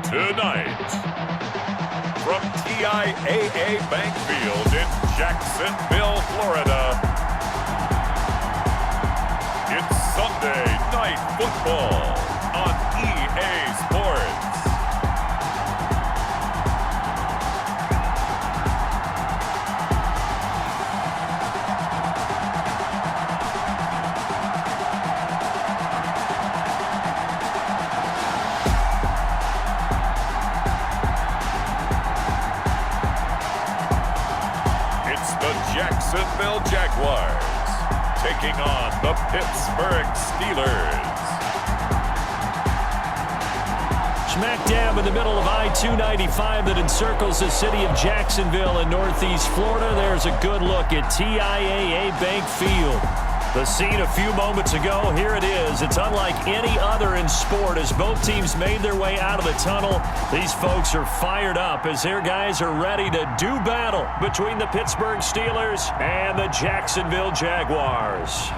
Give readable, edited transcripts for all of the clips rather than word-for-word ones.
Tonight, from TIAA Bank Field in Jacksonville, Florida, it's Sunday Night Football on EA Sports. Jacksonville Jaguars taking on the Pittsburgh Steelers. Smack dab in the middle of I-295 that encircles the city of Jacksonville in northeast Florida. There's a good look at TIAA Bank Field. The scene a few moments ago, here it is. It's unlike any other in sport as both teams made their way out of the tunnel. These folks are fired up as their guys are ready to do battle between the Pittsburgh Steelers and the Jacksonville Jaguars.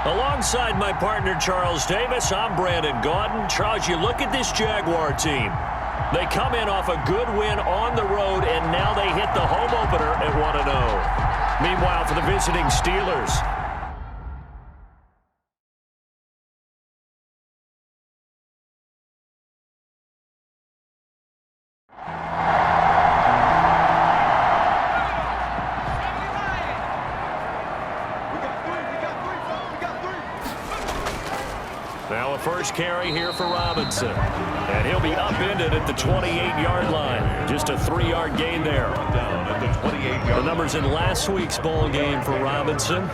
Alongside my partner Charles Davis, I'm Brandon Gaudin. Charles, you look at this Jaguar team. They come in off a good win on the road, and now they hit the home opener at 1-0. Meanwhile, for the visiting Steelers, now a first carry here for Robinson. And he'll be upended at the 28-yard line. Just a 3-yard gain there. The numbers in last week's ball game for Robinson,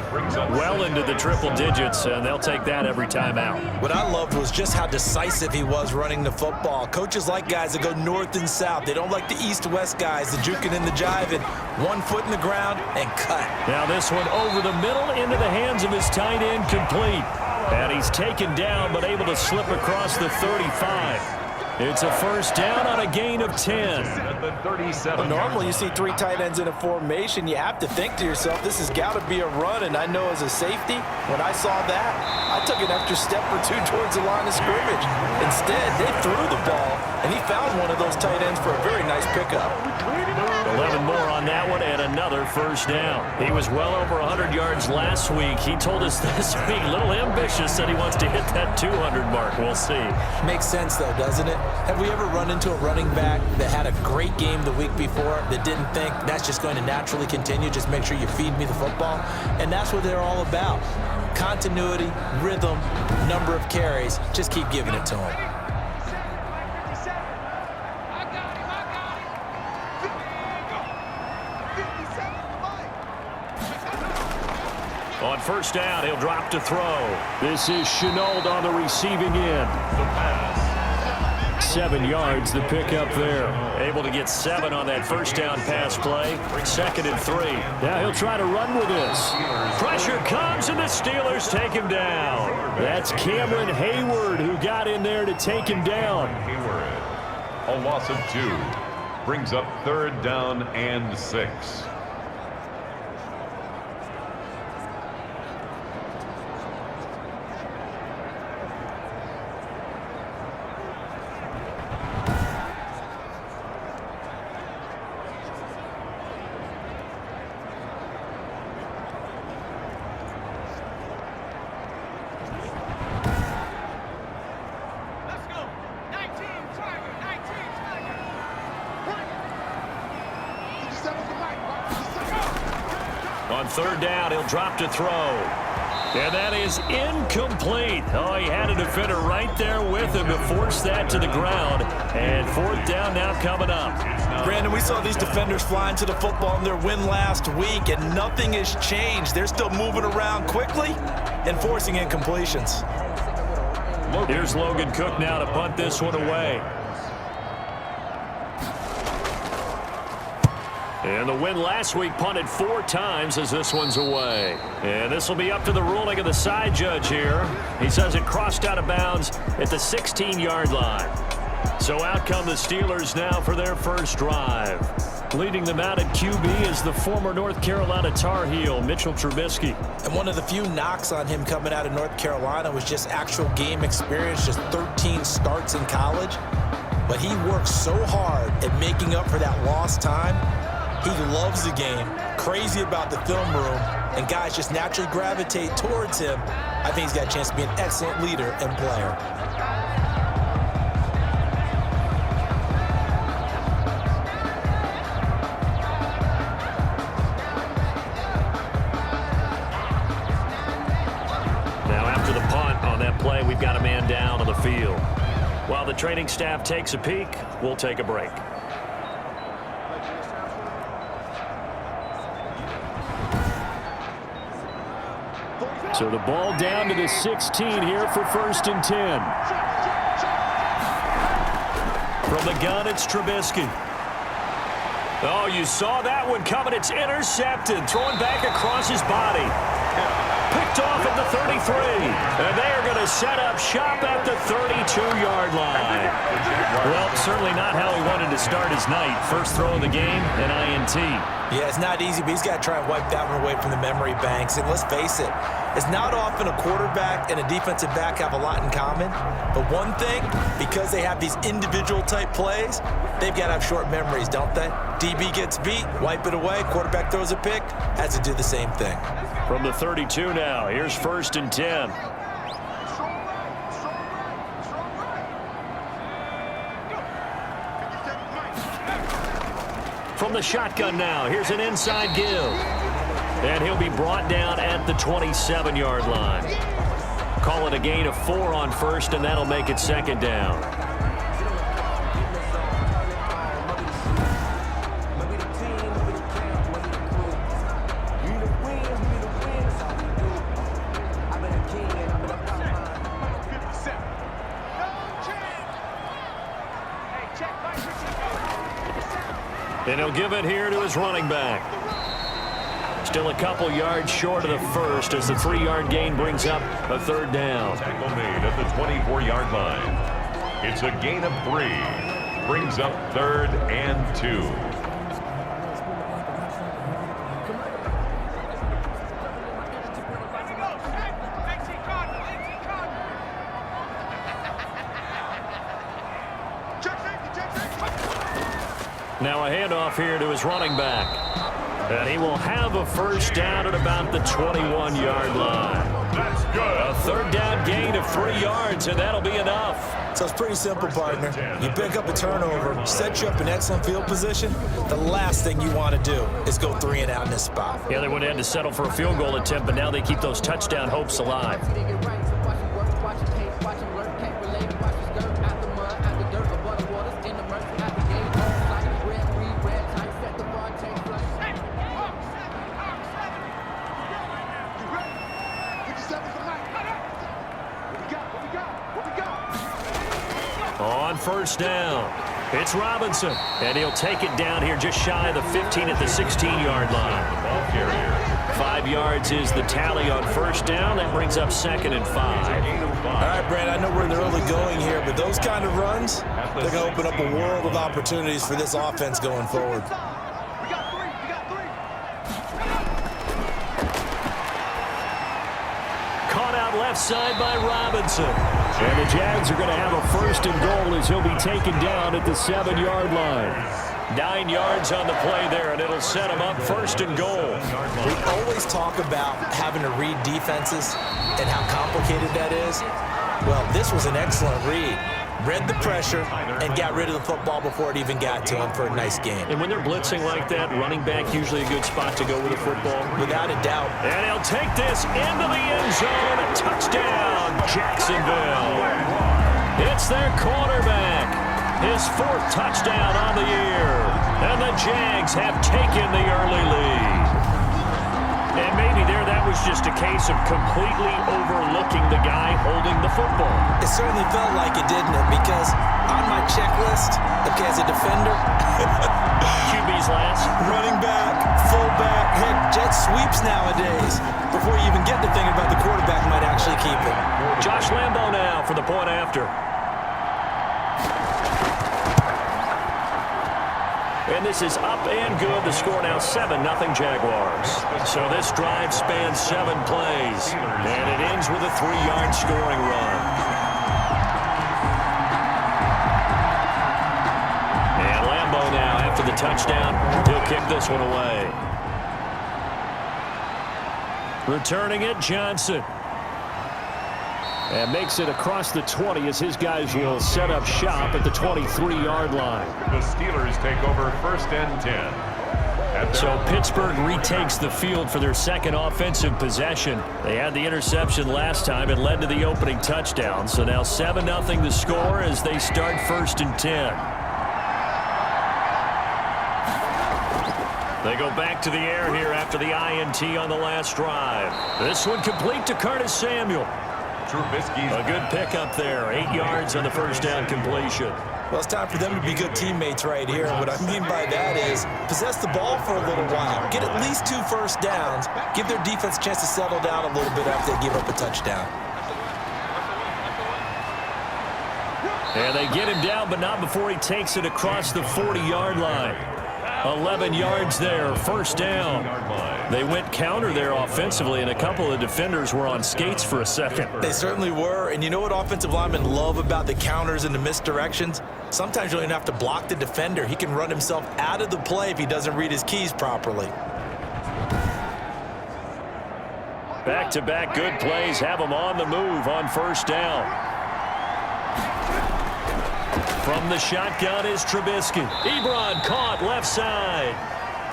well into the triple digits, and they'll take that every time out. What I loved was just how decisive he was running the football. Coaches like guys that go north and south. They don't like the east-west guys, the juking and the jiving. 1 foot in the ground and cut. Now this one over the middle into the hands of his tight end, complete. And he's taken down but able to slip across the 35. It's a first down on a gain of 10. Well, normally you see 3 tight ends in a formation. You have to think to yourself, this has got to be a run. And I know as a safety, when I saw that, I took an extra step or 2 towards the line of scrimmage. Instead, they threw the ball, and he found one of those tight ends for a very nice pickup. 11 more on that one and another first down. He was well over 100 yards last week. He told us this week, a little ambitious, said he wants to hit that 200 mark. We'll see. Makes sense, though, doesn't it? Have we ever run into a running back that had a great game the week before that didn't think that's just going to naturally continue? Just make sure you feed me the football. And that's what they're all about. Continuity, rhythm, number of carries. Just keep giving it to them. On first down, he'll drop to throw. This is Shenault on the receiving end. 7 yards, the pickup there. Able to get 7 on that first down pass play. 2nd and 3. Now he'll try to run with this. Pressure comes, and the Steelers take him down. That's Cameron Hayward who got in there to take him down. Hayward, a loss of 2, brings up 3rd down and 6. On 3rd down, he'll drop to throw. And that is incomplete. Oh, he had a defender right there with him to force that to the ground. And 4th down now coming up. Brandon, we saw these defenders flying to the football in their win last week, and nothing has changed. They're still moving around quickly and forcing incompletions. Here's Logan Cook now to punt this one away. And the win last week punted 4 times as this one's away. And this will be up to the ruling of the side judge here. He says it crossed out of bounds at the 16-yard line. So out come the Steelers now for their first drive. Leading them out at QB is the former North Carolina Tar Heel, Mitchell Trubisky. And one of the few knocks on him coming out of North Carolina was just actual game experience, just 13 starts in college. But he works so hard at making up for that lost time. He loves the game, crazy about the film room, and guys just naturally gravitate towards him. I think he's got a chance to be an excellent leader and player. Now after the punt on that play, we've got a man down on the field. While the training staff takes a peek, we'll take a break. So the ball down to the 16 here for 1st and 10. From the gun, it's Trubisky. Oh, you saw that one coming. It's intercepted. Thrown back across his body. Picked off at the 33. And they are going to set up shop at the 32-yard line. Well, certainly not how he wanted to start his night. First throw of the game, an INT. Yeah, it's not easy, but he's got to try and wipe that one away from the memory banks. And let's face it, it's not often a quarterback and a defensive back have a lot in common. But one thing, because they have these individual type plays, they've got to have short memories, don't they? DB gets beat, wipe it away, quarterback throws a pick, has to do the same thing. From the 32 now, here's 1st and 10. From the shotgun now, here's an inside give. And he'll be brought down at the 27-yard line. Call it a gain of 4 on 1st, and that'll make it 2nd down. And he'll give it here to his running back. Still a couple yards short of the 1st as the 3-yard gain brings up a 3rd down. Tackle made at the 24-yard line. It's a gain of 3. Brings up 3rd and 2. Now a handoff here to his running back. And he will have a 1st down at about the 21-yard line. That's good. A 3rd down gain of 3 yards, and that'll be enough. So it's pretty simple, partner. You pick up a turnover, set you up in excellent field position. The last thing you want to do is go 3 and out in this spot. Yeah, they would have had to settle for a field goal attempt, but now they keep those touchdown hopes alive. On 1st down, it's Robinson, and he'll take it down here just shy of the 15 at the 16-yard line. Ball carrier. 5 yards is the tally on 1st down. That brings up 2nd and 5. All right, Brad, I know we're in the early going here, but those kind of runs, they're going to open up a world of opportunities for this offense going forward. Caught out left side by Robinson. And the Jags are going to have a 1st and goal as he'll be taken down at the 7-yard line. 9 yards on the play there, and it'll set him up 1st and goal. We always talk about having to read defenses and how complicated that is. Well, this was an excellent read. Read the pressure and got rid of the football before it even got to him for a nice game. And when they're blitzing like that, running back usually a good spot to go with the football. Without a doubt. And he'll take this into the end zone. Touchdown, Jacksonville. It's their quarterback. His 4th touchdown on the year. And the Jags have taken the early lead. And maybe there that was just a case of completely overlooking the guy holding the football. It certainly felt like it, didn't it? Because on my checklist, okay, as a defender, QB's last. running back, fullback, heck, jet sweeps nowadays. Before you even get to thinking about the quarterback might actually keep it. Josh Lambo now for the point after. And this is up and good. The score now 7-0 Jaguars. So this drive spans 7 plays. And it ends with a 3-yard scoring run. And Lambeau now after the touchdown. He'll kick this one away. Returning it, Johnson. And makes it across the 20 as his guys will set up shop at the 23-yard line. The Steelers take over 1st and 10. So Pittsburgh retakes the field for their second offensive possession. They had the interception last time. It led to the opening touchdown. So now 7-0 the score as they start 1st and 10. They go back to the air here after the INT on the last drive. This one complete to Curtis Samuel. Trubisky's a good pickup there. 8 yards on the first down completion. Well, it's time for them to be good teammates right here. What I mean by that is possess the ball for a little while. Get at least 2 first downs. Give their defense a chance to settle down a little bit after they give up a touchdown. And they get him down, but not before he takes it across the 40-yard line. 11 yards there, first down. They went counter there offensively, and a couple of defenders were on skates for a second. They certainly were, and you know what offensive linemen love about the counters and the misdirections? Sometimes you don't even have to block the defender. He can run himself out of the play if he doesn't read his keys properly. Back-to-back good plays have them on the move on first down. From the shotgun is Trubisky. Ebron caught left side.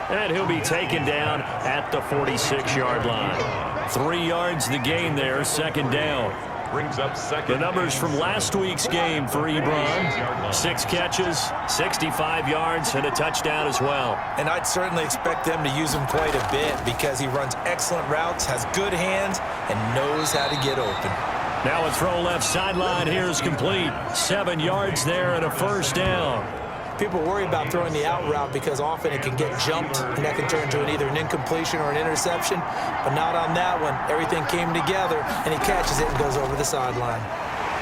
And he'll be taken down at the 46-yard line. 3 yards the gain there, second down. Brings up second. The numbers from last week's game for Ebron. 6 catches, 65 yards, and a touchdown as well. And I'd certainly expect them to use him quite a bit because he runs excellent routes, has good hands, and knows how to get open. Now a throw left sideline here is complete. 7 yards there and a first down. People worry about throwing the out route because often it can get jumped, and that can turn into either an incompletion or an interception. But not on that one. Everything came together, and he catches it and goes over the sideline.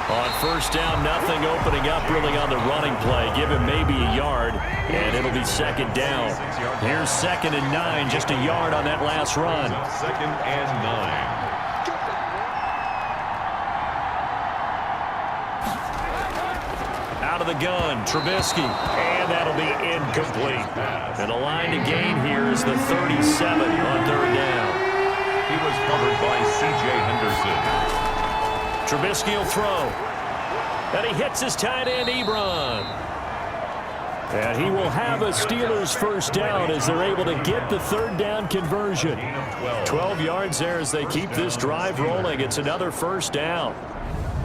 On first down, nothing opening up really on the running play. Give him maybe a yard, and it'll be second down. Here's 2nd and 9, just a yard on that last run. 2nd and 9. Out of the gun, Trubisky, and that'll be incomplete. And the line to gain here is the 37 on third down. He was covered by C.J. Henderson. Trubisky will throw. And he hits his tight end, Ebron. And he will have a Steelers first down as they're able to get the third down conversion. 12 yards there as they keep this drive rolling. It's another first down.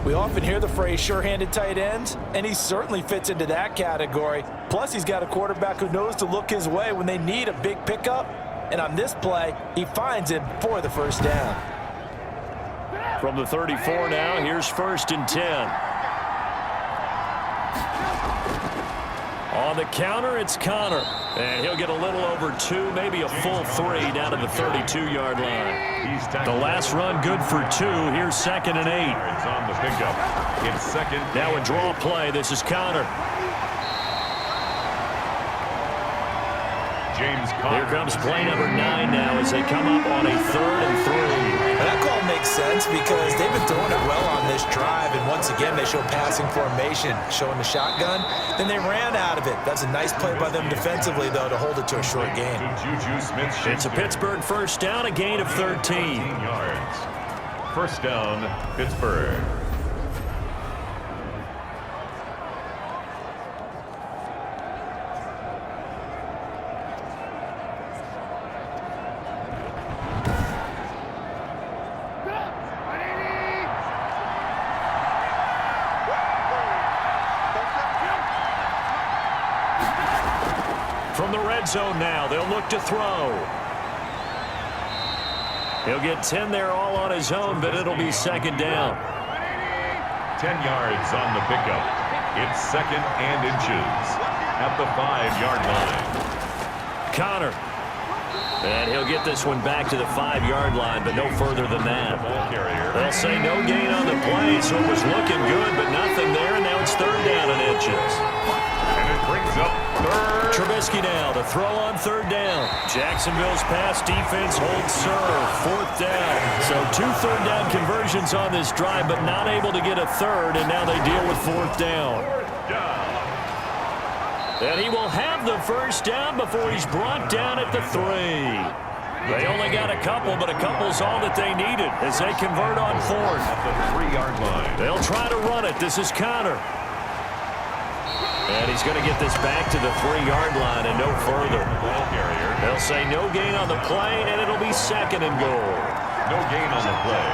We often hear the phrase sure-handed tight ends, and he certainly fits into that category. Plus, he's got a quarterback who knows to look his way when they need a big pickup. And on this play, he finds him for the first down. From the 34 now, here's 1st and 10. On the counter, it's Connor. And he'll get a little over 2, maybe a full 3 down to the 32-yard line. The last run good for 2. Here's 2nd and 8. It's on the pickup. It's 2nd. Now a draw play. This is Connor. James Conner. Here comes play number 9 now as they come up on a 3rd and 3. And that call makes sense because they've been throwing it well on this drive, and once again they show passing formation, showing the shotgun. Then they ran out of it. That's a nice play by them defensively, though, to hold it to a short gain. Juju Smith-Schuster. It's a Pittsburgh first down, a gain of 13 yards. First down, Pittsburgh. From the red zone now, they'll look to throw. He'll get 10 there all on his own, but it'll be second down. 10 yards on the pickup. It's 2nd and inches at the 5-yard line. Connor. And he'll get this one back to the 5-yard line, but no further than that. They'll say no gain on the play, so it was looking good, but nothing there, and now it's third down and inches. And it brings up third. Trubisky now to throw on third down. Jacksonville's pass defense holds serve. Fourth down. So 2 third-down conversions on this drive, but not able to get a third, and now they deal with fourth down. And he will have the first down before he's brought down at the 3. They only got a couple, but a couple's all that they needed as they convert on fourth. At the 3-yard line. They'll try to run it. This is Connor. And he's going to get this back to the 3-yard line and no further. Ball carrier. They'll say no gain on the play, and it'll be second and goal. No gain on the play.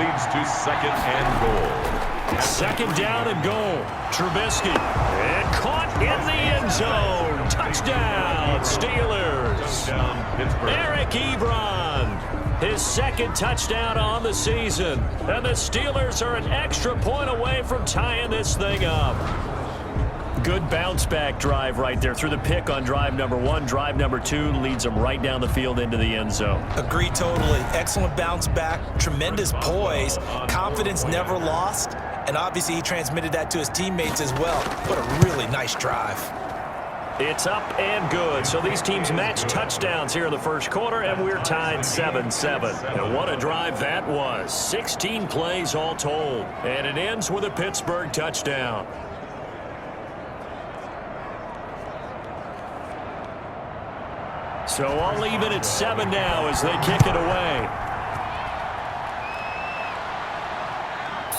Leads to second and goal. Second down and goal. Trubisky. And caught in the end zone. Touchdown, Steelers. Touchdown, Pittsburgh. Eric Ebron. His second touchdown on the season. And the Steelers are an extra point away from tying this thing up. Good bounce-back drive right there. Through the pick on drive number 1. Drive number 2 leads them right down the field into the end zone. Agree totally. Excellent bounce back. Tremendous poise. Confidence never lost. And obviously he transmitted that to his teammates as well. What a really nice drive. It's up and good. So these teams match touchdowns here in the first quarter, and we're tied 7-7. And what a drive that was. 16 plays all told. And it ends with a Pittsburgh touchdown. So all even at 7 now as they kick it away.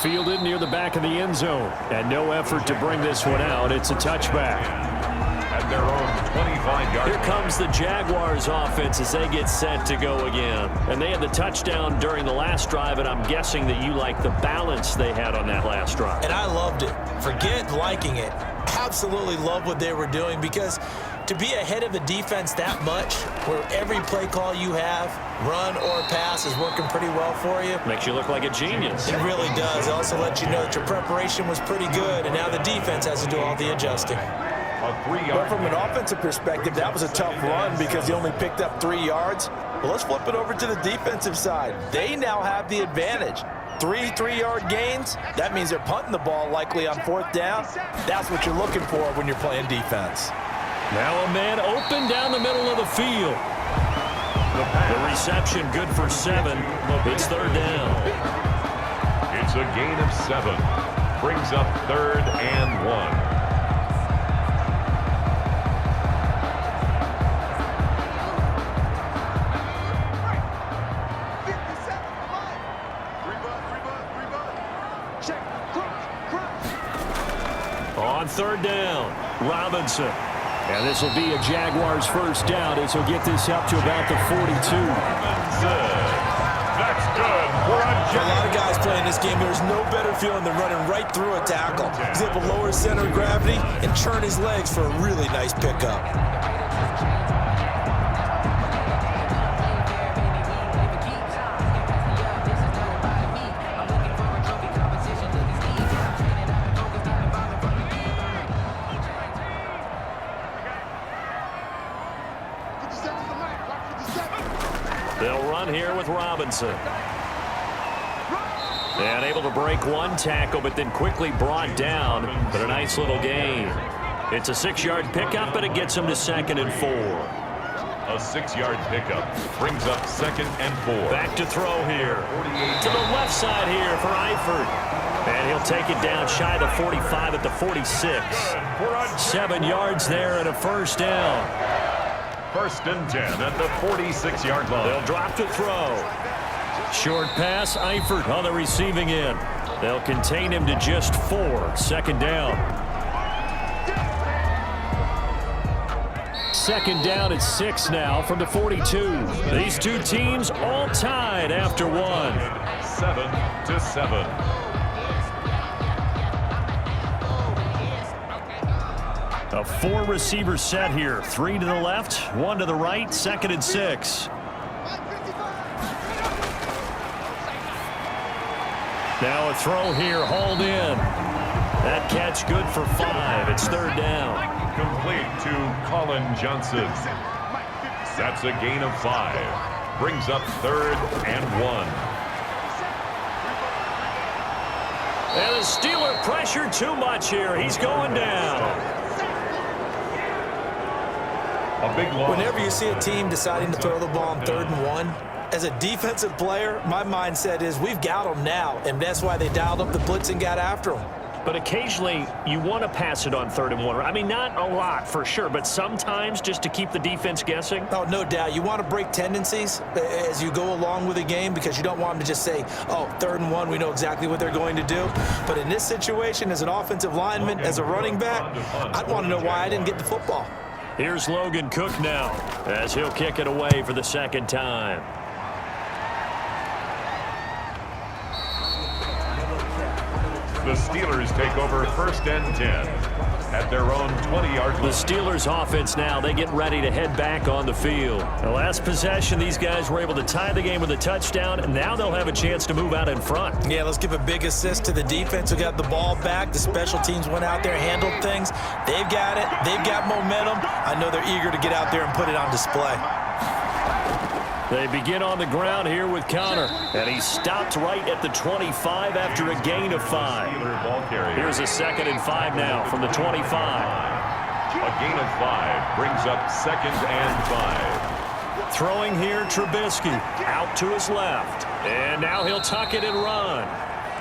Fielded near the back of the end zone. And no effort to bring this one out. It's a touchback. At their own 25-yard line. Here comes the Jaguars offense as they get set to go again. And they had the touchdown during the last drive, and I'm guessing that you like the balance they had on that last drive. And I loved it. Forget liking it. Absolutely love what they were doing, because to be ahead of a defense that much, where every play call you have, run or pass, is working pretty well for you. Makes you look like a genius. It really does. It also lets you know that your preparation was pretty good, and now the defense has to do all the adjusting. But from an offensive perspective, that was a tough run because he only picked up 3 yards. But let's flip it over to the defensive side. They now have the advantage. 3 3-yard gains, that means they're punting the ball likely on fourth down. That's what you're looking for when you're playing defense. Now a man open down the middle of the field. The reception good for 7. It's third down. It's a gain of 7. Brings up third and 1. On third down, Robinson. And this will be a Jaguars first down as he'll get this up to about the 42. That's good for For a lot of guys playing this game, there's no better feeling than running right through a tackle. He's able to lower his center of gravity and churn his legs for a really nice pickup. They'll run here with Robinson. And able to break one tackle, but then quickly brought down. But a nice little gain. It's a 6-yard pickup, but it gets him to second and 4. A 6-yard pickup brings up second and 4. Back to throw here. To the left side here for Eifert. And he'll take it down shy of the 45 at the 46. 7 yards there and a first down. First and 10 at the 46-yard line. They'll drop to throw. Short pass, Eifert on the receiving end. They'll contain him to just 4. Second down. Second down at 6 now from the 42. These two teams all tied after 1. 7-7. A 4-receiver set here. 3 to the left, 1 to the right, second and 6. Now a throw here, hauled in. That catch good for 5. It's third down. Complete to Colin Johnson. That's a gain of 5. Brings up third and 1. And the Steeler pressure too much here. He's going down. A big loss. Whenever you see a team deciding to throw the ball on 3rd and 1, as a defensive player, my mindset is we've got them now, and that's why they dialed up the blitz and got after them. But occasionally, you want to pass it on 3rd and 1. I mean, not a lot for sure, but sometimes just to keep the defense guessing. Oh, no doubt. You want to break tendencies as you go along with a game because you don't want them to just say, oh, 3rd and 1, we know exactly what they're going to do. But in this situation, as an offensive lineman, as a running back, I'd want to know why I didn't get the football. Here's Logan Cook now as he'll kick it away for the 2nd time. The Steelers take over 1st and 10 at their own 20-yard line. The Steelers offense now, they get ready to head back on the field. The last possession, these guys were able to tie the game with a touchdown, and now they'll have a chance to move out in front. Yeah, let's give a big assist to the defense who got the ball back. The special teams went out there, handled things. They've got it. They've got momentum. I know they're eager to get out there and put it on display. They begin on the ground here with Connor, and he stopped right at the 25 after a gain of 5. Here's a 2nd and 5 now from the 25. A gain of 5 brings up 2nd and 5. Throwing here, Trubisky out to his left, and now he'll tuck it and run.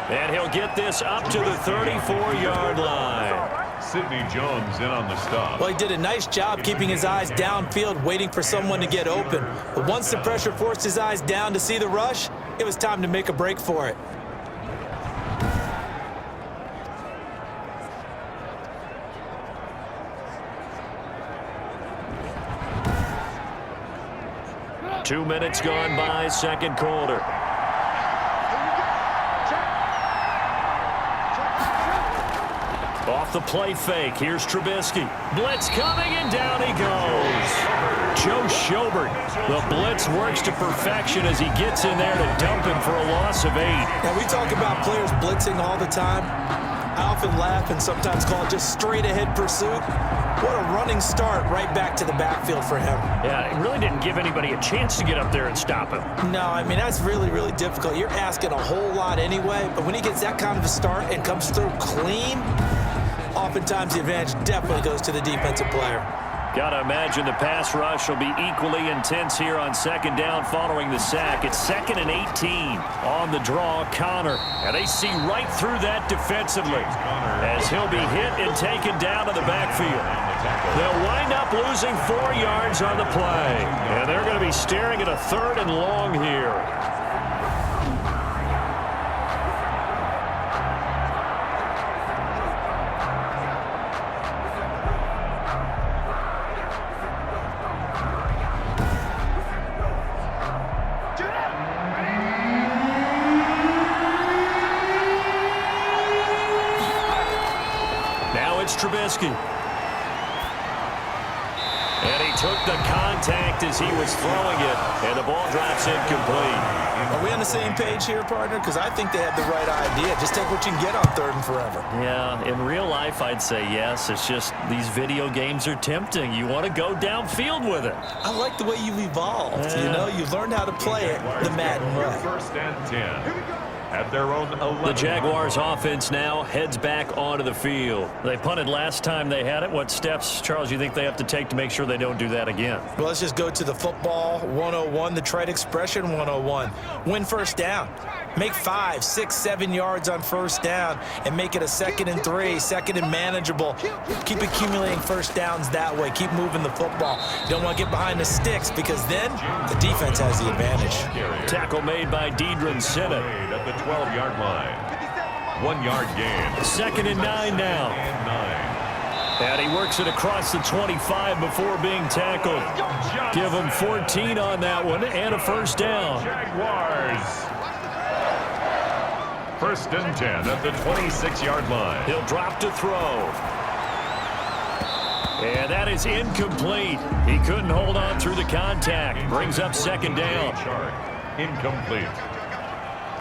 And he'll get this up to the 34-yard line. Sidney Jones in on the stop. Well, he did a nice job keeping his eyes downfield, waiting for someone to get open. But once the pressure forced his eyes down to see the rush, it was time to make a break for it. Two minutes gone by, 2nd quarter. Off the play fake, here's Trubisky. Blitz coming, and down he goes. Joe Schobert. The blitz works to perfection as he gets in there to dump him for a loss of 8. Now, we talk about players blitzing all the time. I often laugh and sometimes call it just straight-ahead pursuit. What a running start right back to the backfield for him. Yeah, it really didn't give anybody a chance to get up there and stop him. No, I mean, that's really, really difficult. You're asking a whole lot anyway, but when he gets that kind of a start and comes through clean, oftentimes the advantage definitely goes to the defensive player. Got to imagine the pass rush will be equally intense here on 2nd down following the sack. It's 2nd and 18 on the draw, Connor. And they see right through that defensively as he'll be hit and taken down to the backfield. They'll wind up losing 4 yards on the play. And they're going to be staring at a 3rd and long here. Trubisky. And he took the contact as he was throwing it, and the ball drops incomplete. Are we on the same page here, partner? Because I think they had the right idea. Just take what you can get on 3rd and forever. Yeah, in real life, I'd say yes. It's just these video games are tempting. You want to go downfield with it. I like the way you've evolved. You know, you've learned how to play it the Madden way. 1st and 10. At their own 11. The Jaguars offense now heads back onto the field. They punted last time they had it. What steps, Charles, you think they have to take to make sure they don't do that again? Well, let's just go to the football 101, the trade expression 101. Win 1st down. Make 5, 6, 7 yards on 1st down and make it a 2nd and 3, 2nd and manageable. Keep accumulating 1st downs that way. Keep moving the football. You don't want to get behind the sticks because then the defense has the advantage. Tackle made by Deidre Sinnott. At the 12-yard line. 1 yard gain. 2nd and 9 now. And he works it across the 25 before being tackled. Give him 14 on that one and a 1st down. Jaguars. 1st and 10 at the 26-yard line. He'll drop to throw. And that is incomplete. He couldn't hold on through the contact. Brings up 2nd down. Incomplete.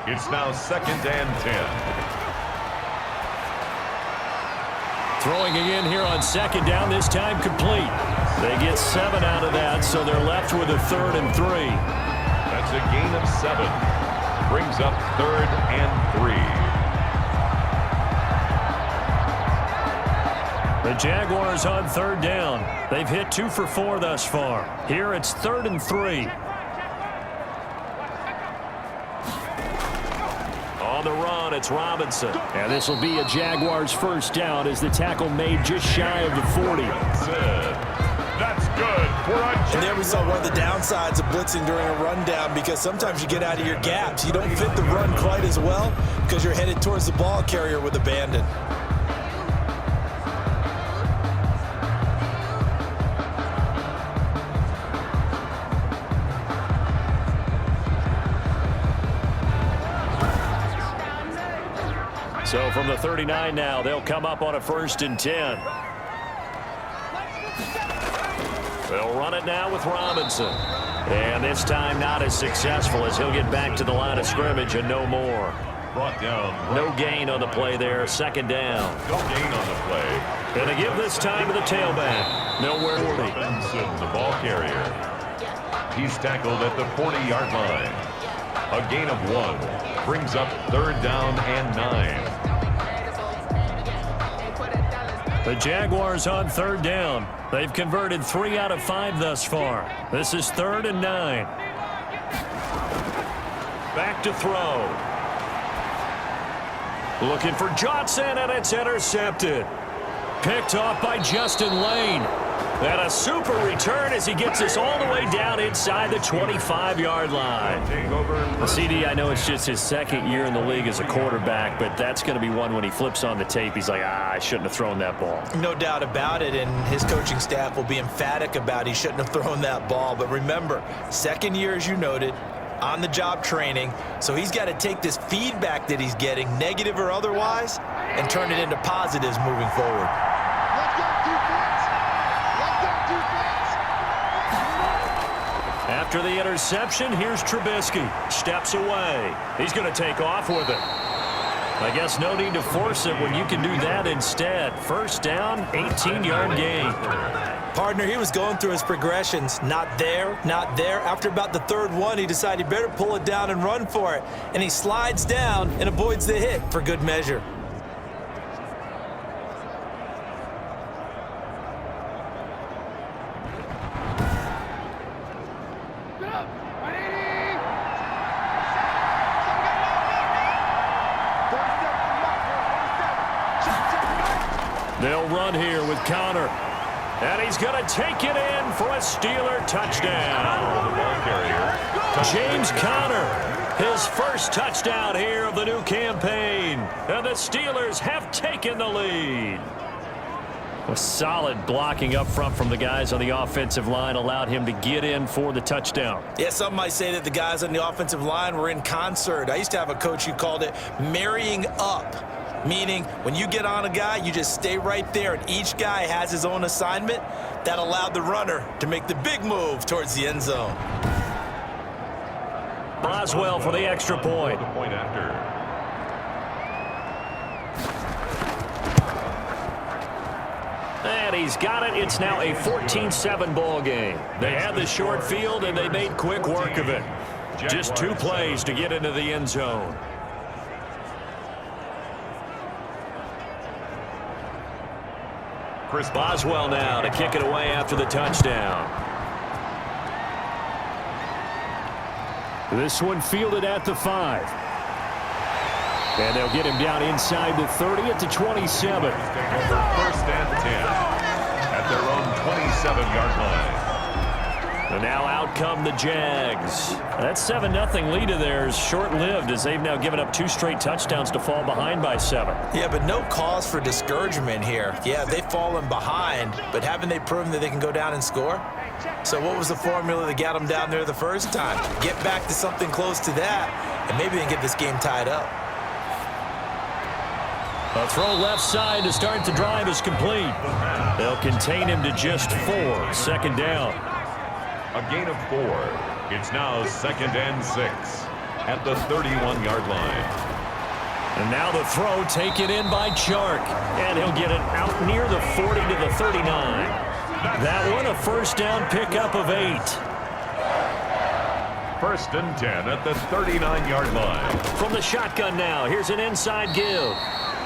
It's now 2nd and 10. Throwing again here on 2nd down, this time complete. They get 7 out of that, so they're left with a 3rd and 3. That's a gain of 7. Brings up 3rd and 3. The Jaguars on third down. They've hit 2 for 4 thus far. Here it's 3rd and 3. On the run, it's Robinson. And this will be a Jaguars first down as the tackle made just shy of the 40. That's good. And there we saw one of the downsides of blitzing during a rundown, because sometimes you get out of your gaps. You don't fit the run quite as well because you're headed towards the ball carrier with abandon. So from the 39 now, they'll come up on a 1st and 10. They'll run it now with Robinson. And this time not as successful as he'll get back to the line of scrimmage and no more. Brought down. No gain on the play there. 2nd down. No gain on the play. And they give this time to the tailback. Nowhere to be. Robinson, the ball carrier. He's tackled at the 40-yard line. A gain of 1. Brings up 3rd down and 9. The Jaguars on 3rd down. They've converted 3 out of 5 thus far. This is 3rd and 9. Back to throw. Looking for Johnson, and it's intercepted. Picked off by Justin Lane. And a super return as he gets us all the way down inside the 25-yard line. CD, I know it's just his 2nd year in the league as a quarterback, but that's going to be one when he flips on the tape. He's like, I shouldn't have thrown that ball. No doubt about it, and his coaching staff will be emphatic about he shouldn't have thrown that ball. But remember, 2nd year, as you noted, on-the-job training, so he's got to take this feedback that he's getting, negative or otherwise, and turn it into positives moving forward. After the interception, here's Trubisky. Steps away. He's going to take off with it. I guess no need to force it when you can do that instead. 1st down, 18-yard gain. Partner, he was going through his progressions. Not there, not there. After about the 3rd one, he decided he better pull it down and run for it. And he slides down and avoids the hit for good measure. They'll run here with Connor. And he's going to take it in for a Steeler touchdown. James Conner, his first touchdown here of the new campaign. And the Steelers have taken the lead. A solid blocking up front from the guys on the offensive line allowed him to get in for the touchdown. Yeah, some might say that the guys on the offensive line were in concert. I used to have a coach who called it marrying up. Meaning, when you get on a guy, you just stay right there, and each guy has his own assignment. That allowed the runner to make the big move towards the end zone. Boswell for the extra point. The point after. And he's got it. It's now a 14-7 ball game. They had the short field, and they made quick work of it. Just 2 plays to get into the end zone. Chris Boswell now to kick it away after the touchdown. This one fielded at the 5. And they'll get him down inside the 30 at the 27. 1st and 10 at their own 27-yard line. And now out come the Jags. That 7-0 lead of theirs short-lived as they've now given up 2 straight touchdowns to fall behind by 7. Yeah, but no cause for discouragement here. Yeah, they've fallen behind, but haven't they proven that they can go down and score? So what was the formula that got them down there the first time? Get back to something close to that, and maybe they can get this game tied up. A throw left side to start the drive is complete. They'll contain him to just 4. 2nd down. A gain of 4. It's now 2nd and 6 at the 31-yard line. And now the throw taken in by Chark. And he'll get it out near the 40 to the 39. That one a 1st down pickup of 8. 1st and 10 at the 39-yard line. From the shotgun now, here's an inside give.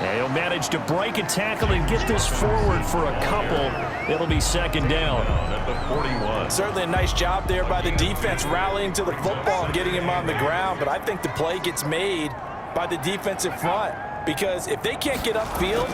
And he'll manage to break a tackle and get this forward for a couple. It'll be second down. At the 41. Certainly a nice job there by the defense rallying to the football and getting him on the ground, but I think the play gets made by the defensive front because if they can't get upfield,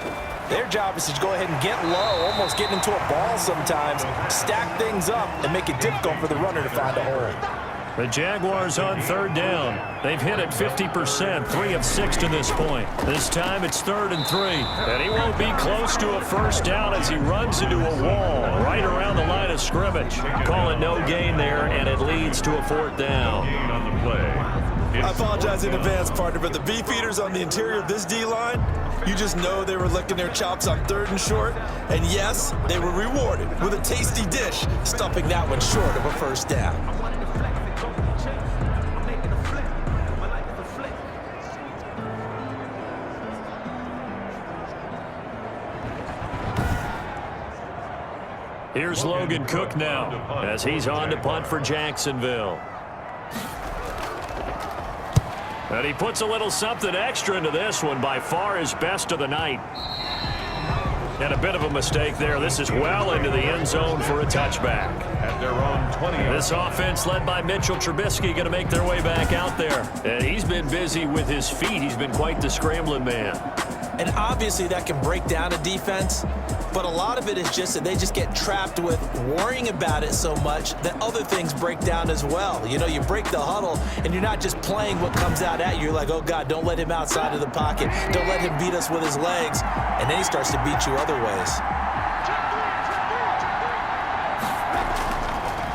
their job is to go ahead and get low, almost get into a ball sometimes, stack things up, and make it difficult for the runner to find a hole. The Jaguars on third down. They've hit it 50%, 3 of 6 to this point. This time it's 3rd and 3. And he won't be close to a first down as he runs into a wall right around the line of scrimmage. Call it no gain there, and it leads to a 4th down. Gain on the play. I apologize in advance, partner, but the beefeaters on the interior of this D-line, you just know they were licking their chops on 3rd and short. And yes, they were rewarded with a tasty dish, stuffing that one short of a first down. Here's Logan Cook now as he's on to punt for Jacksonville. And he puts a little something extra into this one, by far his best of the night. And a bit of a mistake there. This is well into the end zone for a touchback. At their own 20. This offense led by Mitchell Trubisky going to make their way back out there. And he's been busy with his feet. He's been quite the scrambling man. And obviously that can break down a defense, but a lot of it is just that they just get trapped with worrying about it so much that other things break down as well. You know, you break the huddle, and you're not just playing what comes out at you. You're like, oh, God, don't let him outside of the pocket. Don't let him beat us with his legs. And then he starts to beat you other ways.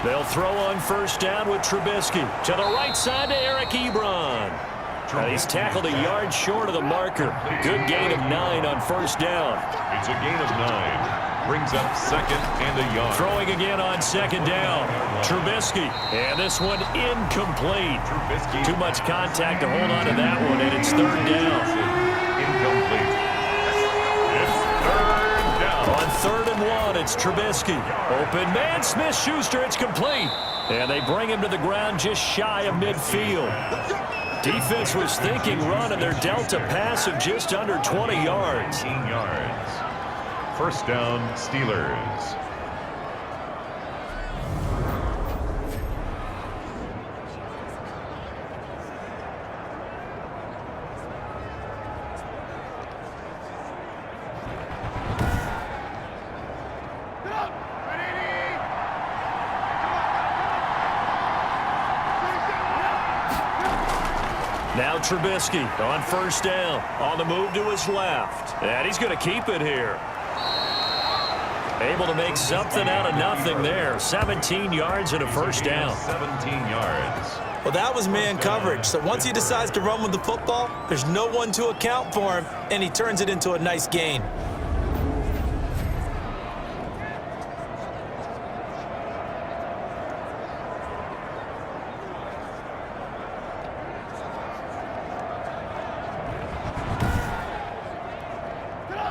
They'll throw on first down with Trubisky. To the right side to Eric Ebron. And he's tackled a yard short of the marker. Good gain of 9 on first down. It's a gain of 9. Brings up 2nd and a yard. Throwing again on 2nd down. Trubisky. And this one incomplete. Trubisky. Too much contact to hold on to that one, and it's 3rd down. Incomplete. It's 3rd down. On 3rd and 1, it's Trubisky. Open man, Smith-Schuster, it's complete. And they bring him to the ground just shy of midfield. Defense was thinking run, and they're dealt a pass of just under 20 yards. 18 yards. First down, Steelers. Now Trubisky on first down. On the move to his left. And he's going to keep it here. Able to make something out of nothing there. 17 yards and a first down. 17 yards. Well, that was man coverage. So once he decides to run with the football, there's no one to account for him, and he turns it into a nice gain.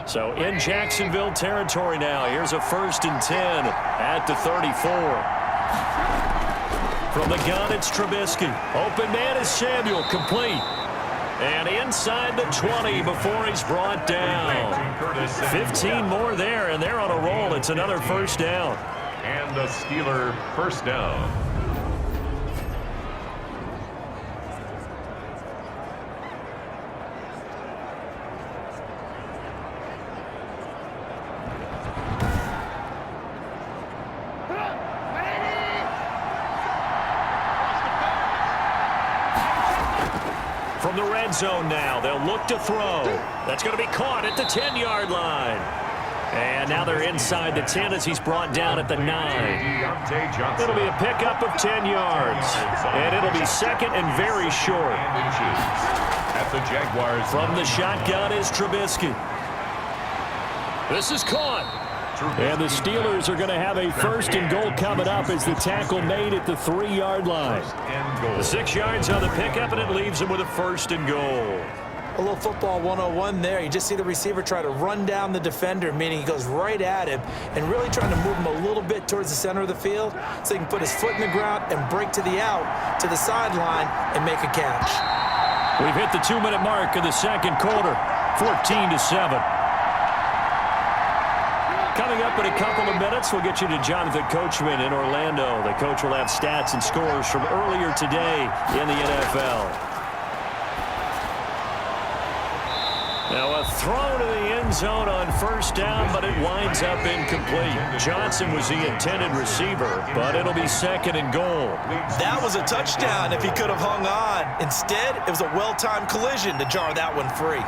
So in Jacksonville territory now. Here's a 1st and 10 at the 34. From the gun, it's Trubisky. Open man is Samuel, complete. And inside the 20 before he's brought down. 15 more there, and they're on a roll. It's another first down. And a Steeler first down. From the red zone now, they'll look to throw. That's going to be caught at the 10-yard line. And now they're inside the 10 as he's brought down at the 9. It'll be a pickup of 10 yards. And it'll be 2nd and very short. At the Jaguars. From the shotgun is Trubisky. This is caught. And the Steelers are going to have a 1st and goal coming up as the tackle made at the 3-yard line. The 6 yards on the pickup, and it leaves them with a 1st and goal. A little football 101 there. You just see the receiver try to run down the defender, meaning he goes right at him and really trying to move him a little bit towards the center of the field so he can put his foot in the ground and break to the out, to the sideline, and make a catch. We've hit the 2-minute mark of the 2nd quarter. 14-7. Coming up in a couple of minutes, we'll get you to Jonathan Coachman in Orlando. The coach will have stats and scores from earlier today in the NFL. Now a throw to the end zone on first down, but it winds up incomplete. Johnson was the intended receiver, but it'll be 2nd and goal. That was a touchdown if he could have hung on. Instead, it was a well-timed collision to jar that one free.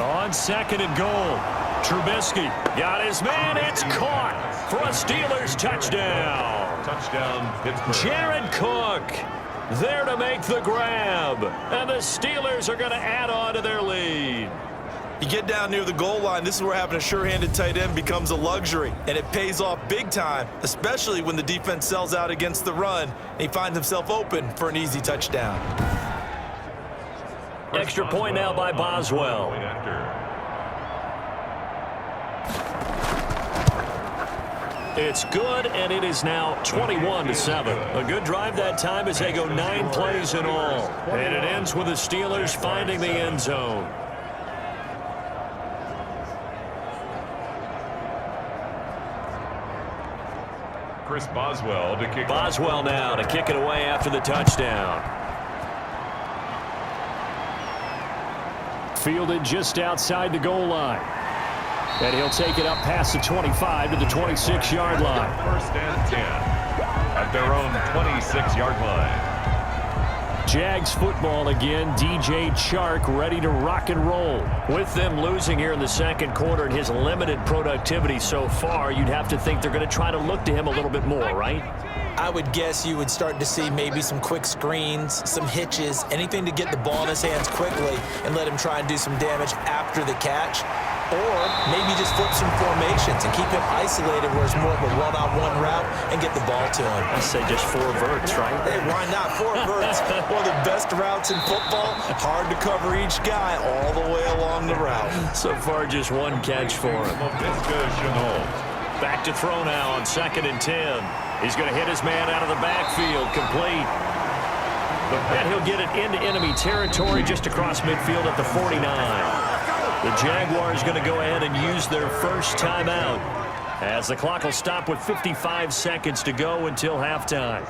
On 2nd and goal, Trubisky got his man. It's caught for a Steelers touchdown. Touchdown, Pittsburgh. Jared Cook there to make the grab. And the Steelers are going to add on to their lead. You get down near the goal line, this is where having a sure-handed tight end becomes a luxury. And it pays off big time, especially when the defense sells out against the run. And he finds himself open for an easy touchdown. Extra point now by Boswell. It's good, and it is now 21-7. A good drive that time as they go 9 plays in all. And it ends with the Steelers finding the end zone. Chris Boswell to kick. Boswell now to kick it away after the touchdown. Fielded just outside the goal line. And he'll take it up past the 25 to the 26-yard line. 1st and 10 at their own 26-yard line. Jags football again. DJ Chark ready to rock and roll. With them losing here in the second quarter and his limited productivity so far, you'd have to think they're going to try to look to him a little bit more, right? I would guess you would start to see maybe some quick screens, some hitches, anything to get the ball in his hands quickly and let him try and do some damage after the catch. Or maybe just flip some formations and keep him isolated where it's more of a one-on-one route and get the ball to him. I say just 4 verts, right? Hey, why not? 4 verts, one of the best routes in football. Hard to cover each guy all the way along the route. So far, just 1 catch for him. Back to throw now on 2nd and 10. He's going to hit his man out of the backfield, complete. And he'll get it into enemy territory just across midfield at the 49. The Jaguars going to go ahead and use their first timeout as the clock will stop with 55 seconds to go until halftime.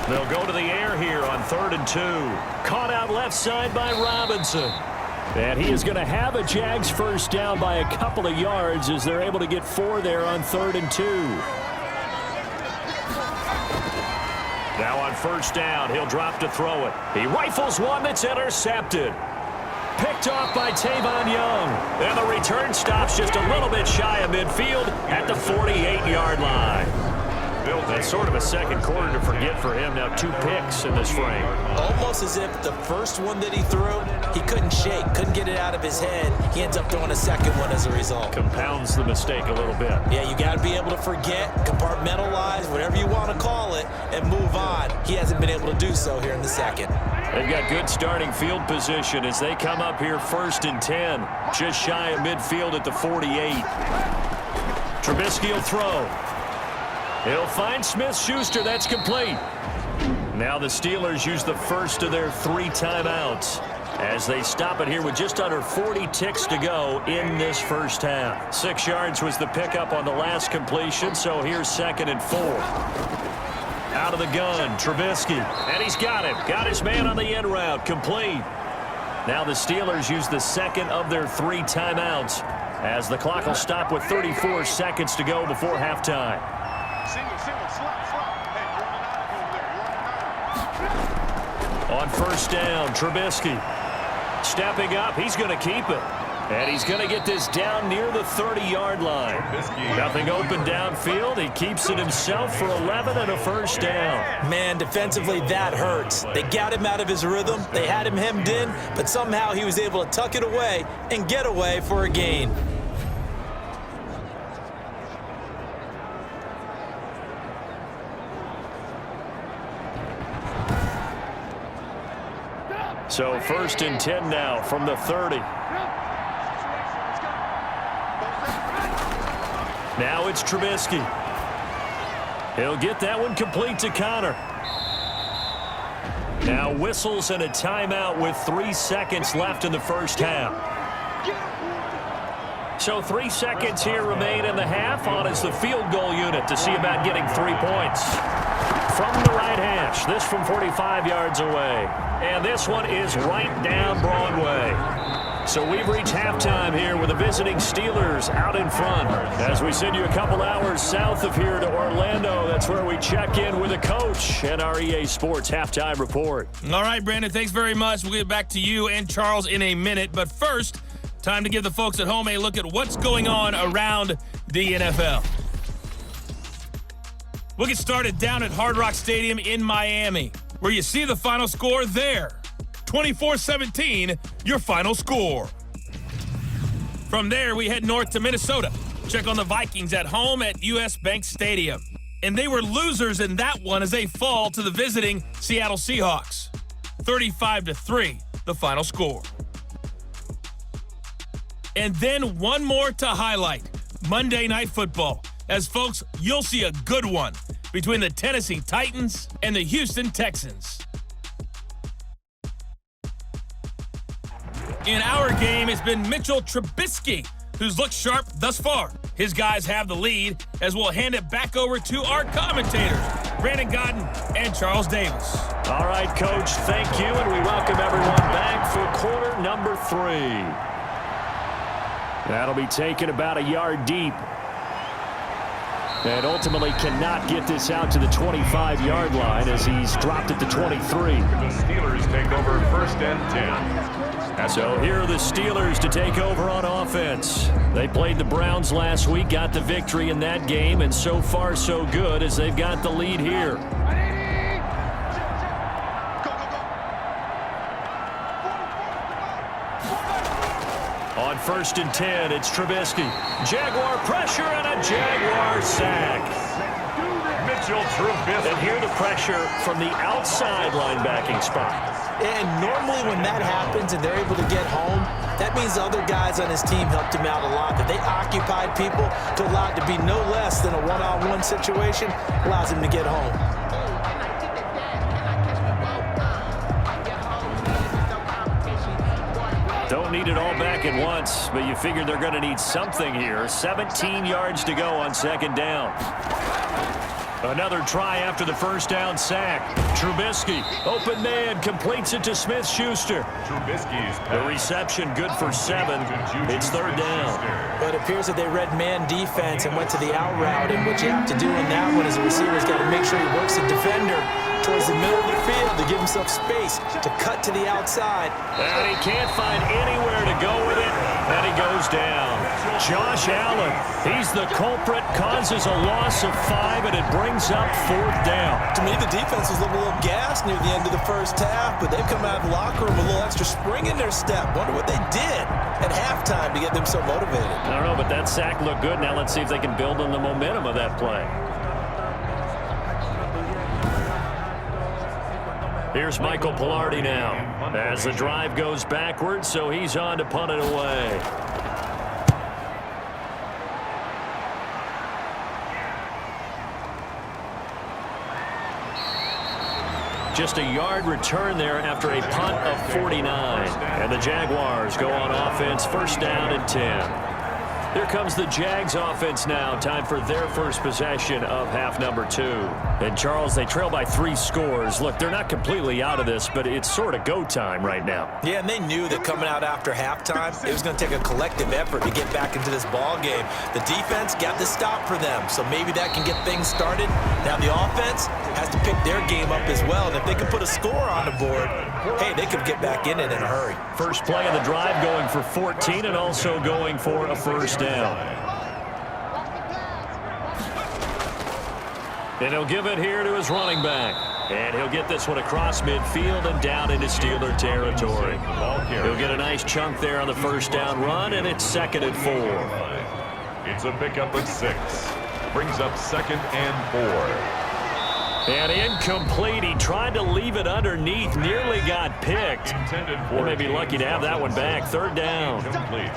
They'll go to the air here on 3rd and 2. Caught out left side by Robinson. And he is going to have a Jags first down by a couple of yards as they're able to get 4 there on 3rd and 2. Now on first down, he'll drop to throw it. He rifles one that's intercepted. Picked off by Tavon Young. And the return stops just a little bit shy of midfield at the 48-yard line. That's sort of a second quarter to forget for him. Now 2 picks in this frame. Almost as if the first one that he threw, he couldn't shake, couldn't get it out of his head. He ends up throwing a second one as a result. Compounds the mistake a little bit. Yeah, you got to be able to forget, compartmentalize, whatever you want to call it, and move on. He hasn't been able to do so here in the second. They've got good starting field position as they come up here 1st and 10, just shy of midfield at the 48. Trubisky will throw. He'll find Smith-Schuster. That's complete. Now the Steelers use the first of their 3 timeouts as they stop it here with just under 40 ticks to go in this first half. 6 yards was the pickup on the last completion, so here's 2nd and 4. Out of the gun, Trubisky. And he's got him. Got his man on the end route. Complete. Now the Steelers use the second of their 3 timeouts as the clock will stop with 34 seconds to go before halftime. On first down, Trubisky stepping up. He's going to keep it. And he's going to get this down near the 30-yard line. Nothing open downfield. He keeps it himself for 11 and a first down. Man, defensively, that hurts. They got him out of his rhythm. They had him hemmed in, but somehow he was able to tuck it away and get away for a gain. So 1st and 10 now from the 30. Now it's Trubisky. He'll get that one complete to Connor. Now whistles and a timeout with 3 seconds left in the first half. So 3 seconds here remain in the half. On is the field goal unit to see about getting 3 points. From the right hash, this from 45 yards away. And this one is right down Broadway. So we've reached halftime here with the visiting Steelers out in front. As we send you a couple hours south of here to Orlando, that's where we check in with the coach and our EA Sports Halftime Report. All right, Brandon, thanks very much. We'll get back to you and Charles in a minute. But first, time to give the folks at home a look at what's going on around the NFL. We'll get started down at Hard Rock Stadium in Miami, where you see the final score there. 24-17, your final score. From there, we head north to Minnesota. Check on the Vikings at home at US Bank Stadium. And they were losers in that one as they fall to the visiting Seattle Seahawks. 35-3, the final score. And then one more to highlight. Monday Night Football. As folks, you'll see a good one between the Tennessee Titans and the Houston Texans. In our game, it's been Mitchell Trubisky, who's looked sharp thus far. His guys have the lead, as we'll hand it back over to our commentators, Brandon Godden and Charles Davis. All right, Coach, thank you, and we welcome everyone back for quarter number 3. That'll be taken about a yard deep. And ultimately cannot get this out to the 25-yard line as he's dropped it to 23. The Steelers take over first and 10. So here are the Steelers to take over on offense. They played the Browns last week, got the victory in that game, and so far so good as they've got the lead here. On first and 10, it's Trubisky. Jaguar pressure and a Jaguar sack. Mitchell Trubisky. And here the pressure from the outside linebacking spot. And normally when that happens and they're able to get home, that means the other guys on his team helped him out a lot. That they occupied people to allow it to be no less than a one-on-one situation, allows him to get home. Don't need it all back at once, but you figure they're going to need something here. 17 yards to go on second down. Another try after the first down sack. Trubisky, open man, completes it to Smith-Schuster. Trubisky's The reception good for 7. It's third down. But it appears that they read man defense and went to the out route. And what you have to do in that one is the receiver's got to make sure he works the defender towards the middle of the field to give himself space to cut to the outside. And he can't find anywhere to go with it, and he goes down. Josh Allen, he's the culprit, causes a loss of 5, and it brings up fourth down. To me, the defense was a little gassed near the end of the first half, but they've come out of the locker room with a little extra spring in their step. Wonder what they did at halftime to get them so motivated. I don't know, but that sack looked good. Now let's see if they can build on the momentum of that play. Here's Michael Pilardi now as the drive goes backwards, so he's on to punt it away. Just a yard return there after a punt of 49. And the Jaguars go on offense, first down and 10. Here comes the Jags offense now. Time for their first possession of half number 2. And, Charles, they trail by 3 scores. Look, they're not completely out of this, but it's sort of go time right now. Yeah, and they knew that coming out after halftime, it was going to take a collective effort to get back into this ball game. The defense got the stop for them, so maybe that can get things started. Now the offense has to pick their game up as well, and if they can put a score on the board, hey, they could get back in it in a hurry. First play of the drive going for 14 and also going for a first down. And he'll give it here to his running back. And he'll get this one across midfield and down into Steeler territory. He'll get a nice chunk there on the first down run, and it's second and 4. It's a pickup of 6. Brings up second and 4. And incomplete. He tried to leave it underneath. Nearly got picked. They may be lucky to have that one back. Third down. Complete.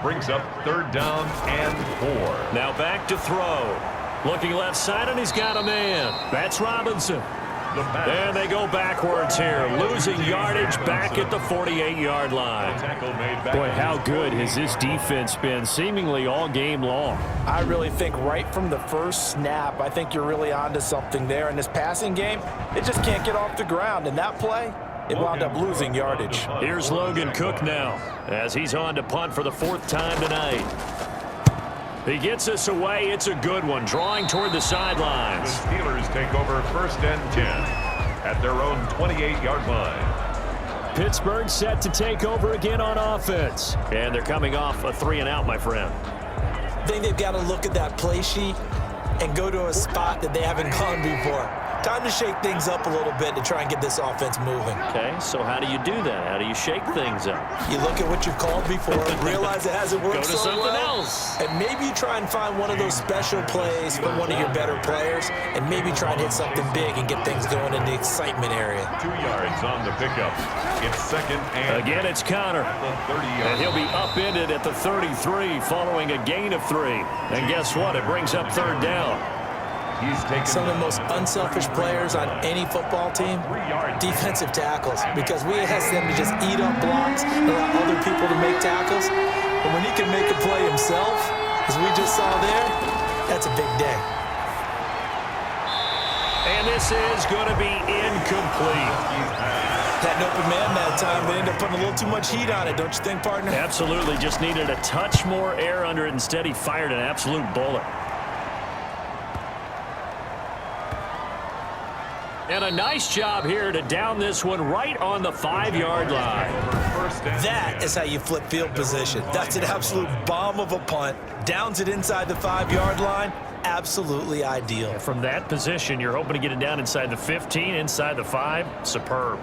Brings up third down and 4. Now back to throw. Looking left side, and he's got a man. That's Robinson. The pass. And they go backwards here, losing yardage back at the 48-yard line. Tackle made back. Boy, how good has this defense been seemingly all game long? I really think right from the first snap, I think you're really onto something there. In this passing game, it just can't get off the ground. And that play, it wound up losing yardage. Here's Logan Cook now as he's on to punt for the 4th time tonight. He gets us away. It's a good one, drawing toward the The sidelines. Steelers take over 1st and 10 at their own 28-yard line. Pittsburgh set to take over again on offense. And they're coming off a 3-and-out, my friend. I think they've got to look at that play sheet and go to a spot that they haven't gone before. Time to shake things up a little bit to try and get this offense moving. Okay, so how do you do that? How do you shake things up? You look at what you've called before, realize it hasn't worked Go to so something well, else. and maybe you try and find one of those special plays from one of your better players, and maybe try and hit something big and get things going in the excitement area. 2 yards on the pickup. It's 2nd and Again, it's Connor. the 30-yard And he'll be upended at the 33 following a gain of 3. And guess what? It brings up 3rd down. He's taken Some of the most unselfish players on any football team, defensive tackles, because we ask them to just eat up blocks and allow other people to make tackles. But when he can make a play himself, as we just saw there, that's a big day. And this is going to be incomplete. That open man that time, they end up putting a little too much heat on it, don't you think, partner? Absolutely, just needed a touch more air under it. Instead, he fired an absolute bullet. And a nice job here to down this one right on the 5-yard line. That is how you flip field position. That's an absolute bomb of a punt. Downs it inside the 5-yard line. Absolutely ideal. From that position, you're hoping to get it down inside the 15, inside the 5. Superb.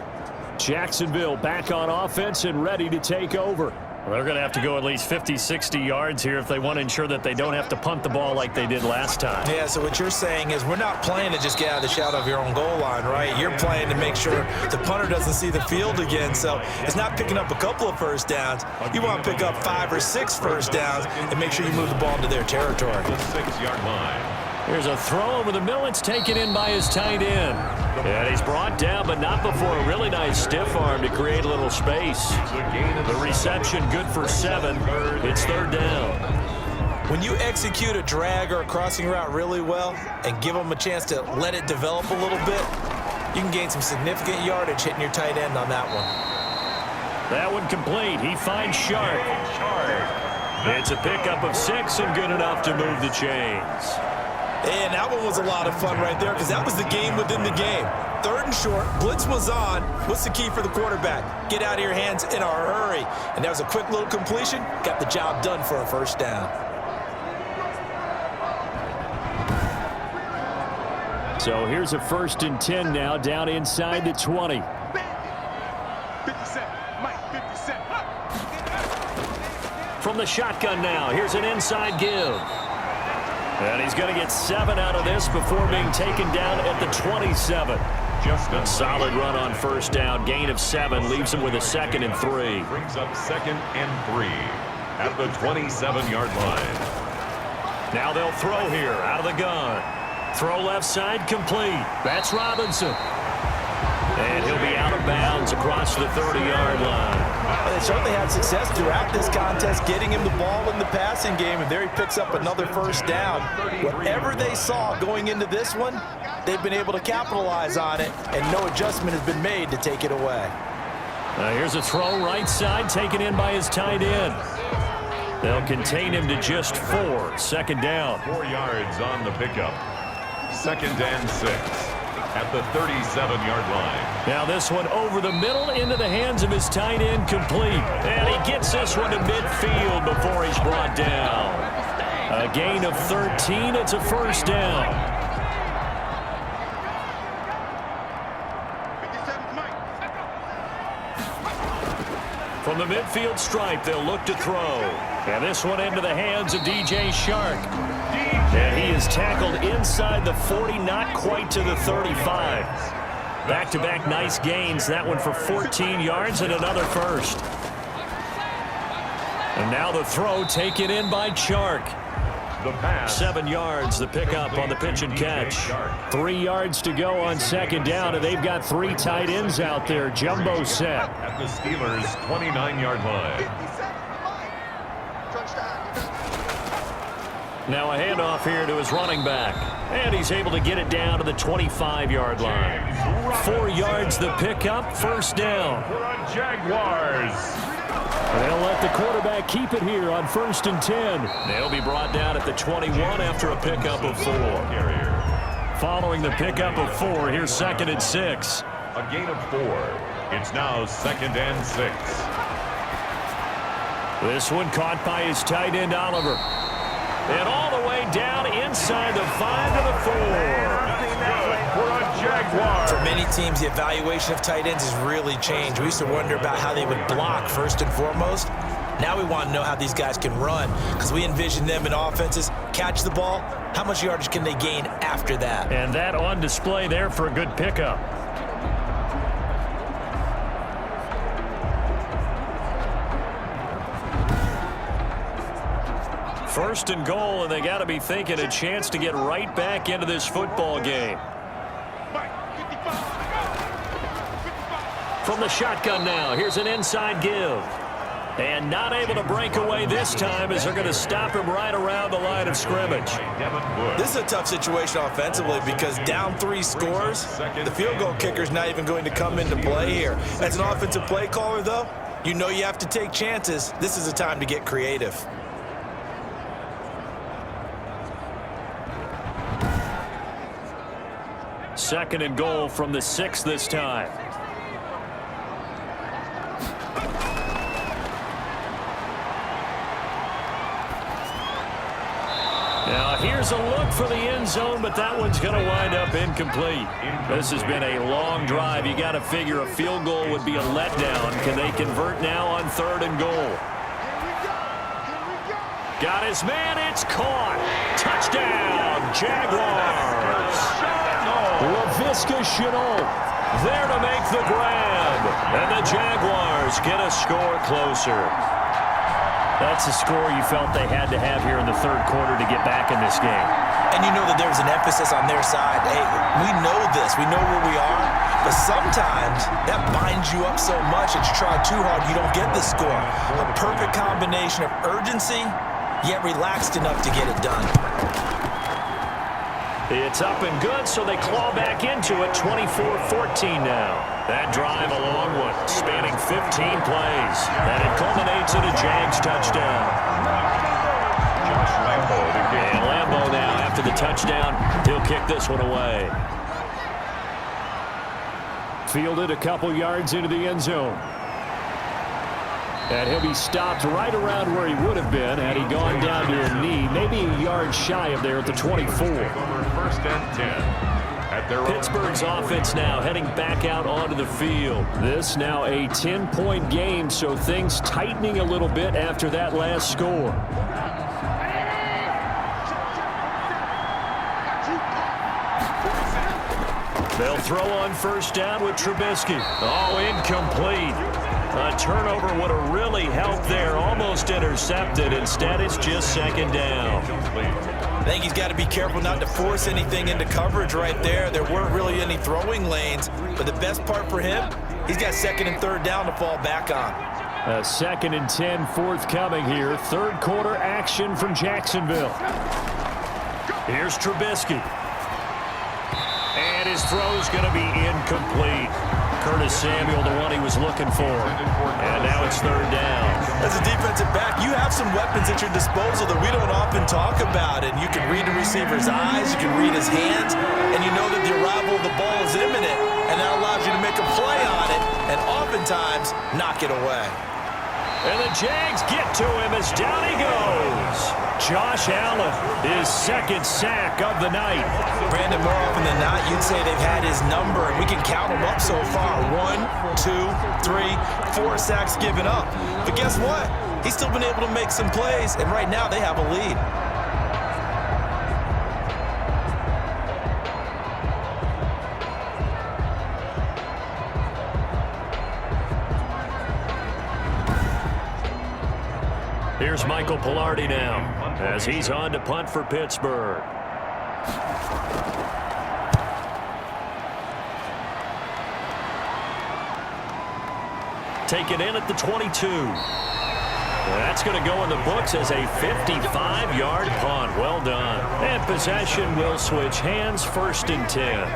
Jacksonville back on offense and ready to take over. Well, they're going to have to go at least 50, 60 yards here if they want to ensure that they don't have to punt the ball like they did last time. Yeah, so what you're saying is we're not playing to just get out of the shadow of your own goal line, right? You're playing to make sure the punter doesn't see the field again. So it's not picking up a couple of first downs. You want to pick up 5 or 6 first downs and make sure you move the ball into their territory. The 6-yard line. Here's a throw over the middle. It's taken in by his tight end. And he's brought down, but not before a really nice stiff arm to create a little space. The reception good for 7. It's 3rd down. When you execute a drag or a crossing route really well and give them a chance to let it develop a little bit, you can gain some significant yardage hitting your tight end on that one. That one complete. He finds Shark. It's a pickup of 6 and good enough to move the chains. And that one was a lot of fun right there because that was the game within the game. 3rd and short, blitz was on. What's the key for the quarterback? Get out of your hands in a hurry. And that was a quick little completion. Got the job done for a first down. So here's a 1st and 10 now down inside the 20. 57, Mike, 57. From the shotgun now, here's an inside give. And he's going to get 7 out of this before being taken down at the 27. Just A solid run on first down. Gain of 7 leaves him with a 2nd and 3. brings up 2nd and 3 at the 27-yard line. Now they'll throw here out of the gun. Throw left side complete. That's Robinson. And he'll be out of bounds across the 30-yard line. They certainly had success throughout this contest getting him the ball in the passing game, and there he picks up another first down. Whatever they saw going into this one, they've been able to capitalize on it, and no adjustment has been made to take it away. Here's a throw right side taken in by his tight end. They'll contain him to just 4. 2nd down. 4 yards on the pickup. 2nd and 6 at the 37-yard line. Now this one over the middle into the hands of his tight end complete. And he gets this one to midfield before he's brought down. A gain of 13. It's a first down. 57, Mike. From the midfield stripe, they'll look to throw. And this one into the hands of DJ Shark. And he is tackled inside the 40, not quite to the 35. Back-to-back nice gains. That one for 14 yards and another first. And now the throw taken in by Chark. The pass. 7 yards, the pickup on the pitch and catch. 3 yards to go on second down, and they've got 3 tight ends out there. Jumbo set. At the Steelers' 29-yard line. Now a handoff here to his running back. And he's able to get it down to the 25-yard line. 4 yards the pickup, first down. For the Jaguars. They'll let the quarterback keep it here on 1st and 10. They'll be brought down at the 21 after a pickup of 4. Following the pickup of 4, here's 2nd and 6. A gain of 4. It's now 2nd and 6. This one caught by his tight end, Oliver. And all the way down inside the 5 to the 4. For a Jaguar. For many teams, the evaluation of tight ends has really changed. We used to wonder about how they would block first and foremost. Now we want to know how these guys can run, because we envision them in offenses catch the ball. How much yardage can they gain after that? And that on display there for a good pickup. First and goal, and they got to be thinking a chance to get right back into this football game. From the shotgun now, here's an inside give. And not able to break away this time as they're going to stop him right around the line of scrimmage. This is a tough situation offensively because down 3 scores, the field goal kicker's not even going to come into play here. As an offensive play caller, though, you know you have to take chances. This is a time to get creative. Second and goal from the 6 this time. Now here's a look for the end zone, but that one's going to wind up incomplete. This has been a long drive. You got to figure a field goal would be a letdown. Can they convert now on 3rd and goal? Got his man. It's caught. Touchdown, Jaguars. Laviska Shenault there to make the grab. And the Jaguars get a score closer. That's a score you felt they had to have here in the 3rd quarter to get back in this game. And you know that there's an emphasis on their side. Hey, we know this. We know where we are. But sometimes that binds you up so much that you try too hard, you don't get the score. A perfect combination of urgency, yet relaxed enough to get it done. It's up and good, so they claw back into it, 24-14 now. That drive a long one, spanning 15 plays. And it culminates in a Jags touchdown. Josh Lambo to get. And Lambo now, after the touchdown, he'll kick this one away. Fielded a couple yards into the end zone. And he'll be stopped right around where he would have been had he gone down to a knee, maybe a yard shy of there at the 24. 1st and 10. At their Pittsburgh's offense now heading back out onto the field. This now a 10-point game, so things tightening a little bit after that last score. They'll throw on 1st down with Trubisky. Oh, incomplete. A turnover would have really helped there. Almost intercepted. Instead, it's just 2nd down. I think he's got to be careful not to force anything into coverage right there. There weren't really any throwing lanes. But the best part for him, he's got 2nd and 3rd down to fall back on. A 2nd and 10 forthcoming here. 3rd quarter action from Jacksonville. Here's Trubisky. And his throw's going to be incomplete. Curtis Samuel, the one he was looking for. And now it's 3rd down. As a defensive back, you have some weapons at your disposal that we don't often talk about. And you can read the receiver's eyes, you can read his hands, and you know that the arrival of the ball is imminent. And that allows you to make a play on it and oftentimes knock it away. And the Jags get to him as down he goes. Josh Allen, his 2nd sack of the night. Brandon, more often than not, you'd say they've had his number, and we can count them up so far. 1, 2, 3, 4 sacks given up. But guess what? He's still been able to make some plays, and right now they have a lead. Here's Michael Palardy now. as he's on to punt for Pittsburgh. Taken in at the 22. That's going to go in the books as a 55-yard punt. Well done. And possession will switch hands, 1st and 10.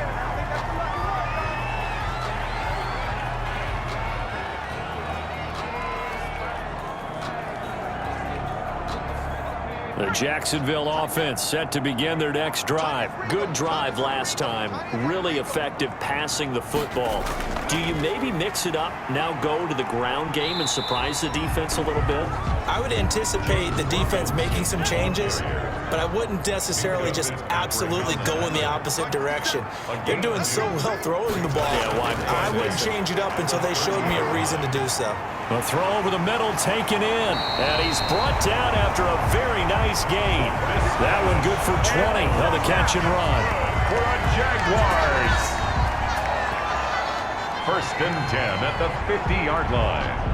The Jacksonville offense set to begin their next drive. Good drive last time. Really effective passing the football. Do you maybe mix it up, now go to the ground game and surprise the defense a little bit? I would anticipate the defense making some changes, but I wouldn't necessarily just absolutely go in the opposite direction. They're doing so well throwing the ball. I wouldn't change it up until they showed me a reason to do so. A throw over the middle taken in, and he's brought down after a very nice gain. That one good for 20 on the catch and run. For the Jaguars. 1st and 10 at the 50-yard line.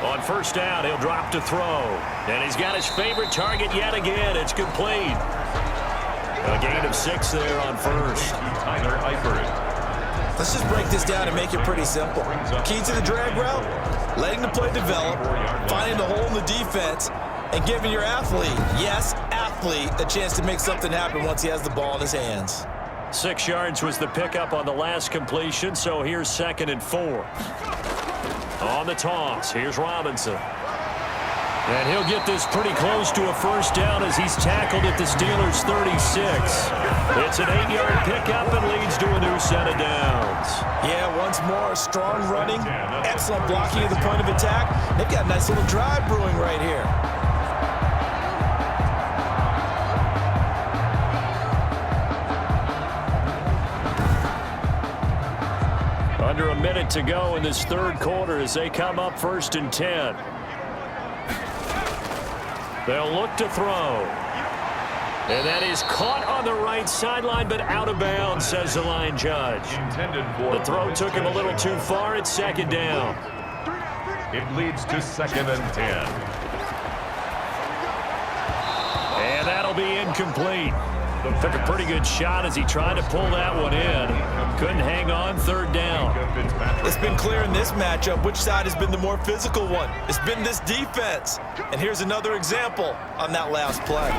On 1st down, he'll drop to throw. And he's got his favorite target yet again. It's complete. A gain of 6 there on 1st. Tyler Eifert. Let's just break this down and make it pretty simple. Key to the drag route, letting the play develop, finding the hole in the defense, and giving your athlete, yes, athlete, a chance to make something happen once he has the ball in his hands. 6 yards was the pickup on the last completion, so here's 2nd and 4. On the toss, here's Robinson. And he'll get this pretty close to a 1st down as he's tackled at the Steelers' 36. It's an 8-yard pickup and leads to a new set of downs. Yeah, once more, strong running, excellent blocking at the point of attack. They've got a nice little drive brewing right here. Under a minute to go in this 3rd quarter as they come up 1st and 10. They'll look to throw. And that is caught on the right sideline, but out of bounds, says the line judge. The throw took him a little too far. It's 2nd down. It leads to 2nd and 10. And that'll be incomplete. Took a pretty good shot as he tried to pull that one in. Couldn't hang on, 3rd down. It's been clear in this matchup which side has been the more physical one. It's been this defense. And here's another example on that last play.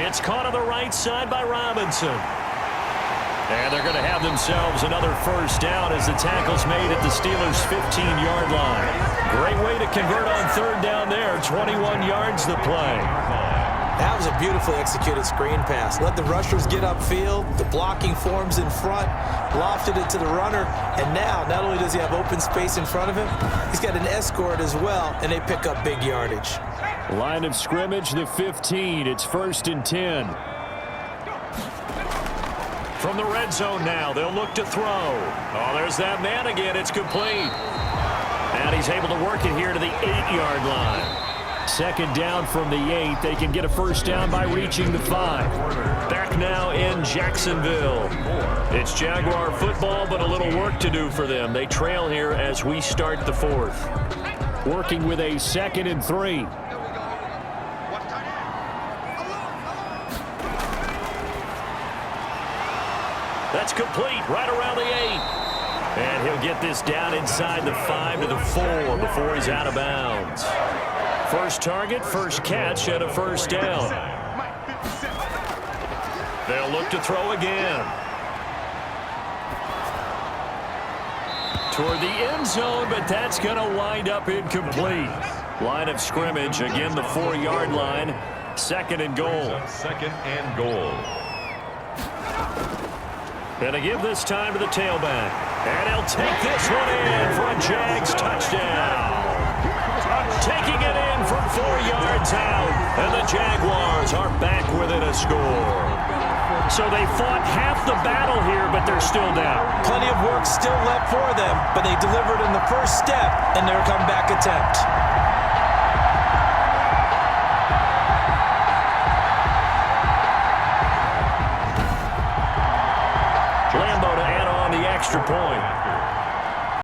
It's caught on the right side by Robinson. And they're going to have themselves another 1st down as the tackle's made at the Steelers' 15-yard line. Great way to convert on 3rd down there. 21 yards the play. That was a beautifully executed screen pass. Let the rushers get upfield. The blocking forms in front. Lofted it to the runner. And now, not only does he have open space in front of him, he's got an escort as well, and they pick up big yardage. Line of scrimmage, the 15. It's 1st and 10. From the red zone now, they'll look to throw. Oh, there's that man again. It's complete. And he's able to work it here to the 8-yard line. 2nd down from the 8. They can get a 1st down by reaching the 5. Back now in Jacksonville. It's Jaguar football, but a little work to do for them. They trail here as we start the 4th. Working with a 2nd and 3. That's complete right around the 8. And he'll get this down inside the 5 to the 4 before he's out of bounds. 1st target, 1st catch, and a 1st down. They'll look to throw again. Toward the end zone, but that's going to wind up incomplete. Line of scrimmage, again the 4-yard line. 2nd and goal. 2nd and goal. And to give this time to the tailback. And he'll take this one in for a Jags touchdown. Taking it in from 4 yards out. And the Jaguars are back within a score. So they fought half the battle here, but they're still down. Plenty of work still left for them, but they delivered in the first step in their comeback attempt. Lambo to add on the extra point.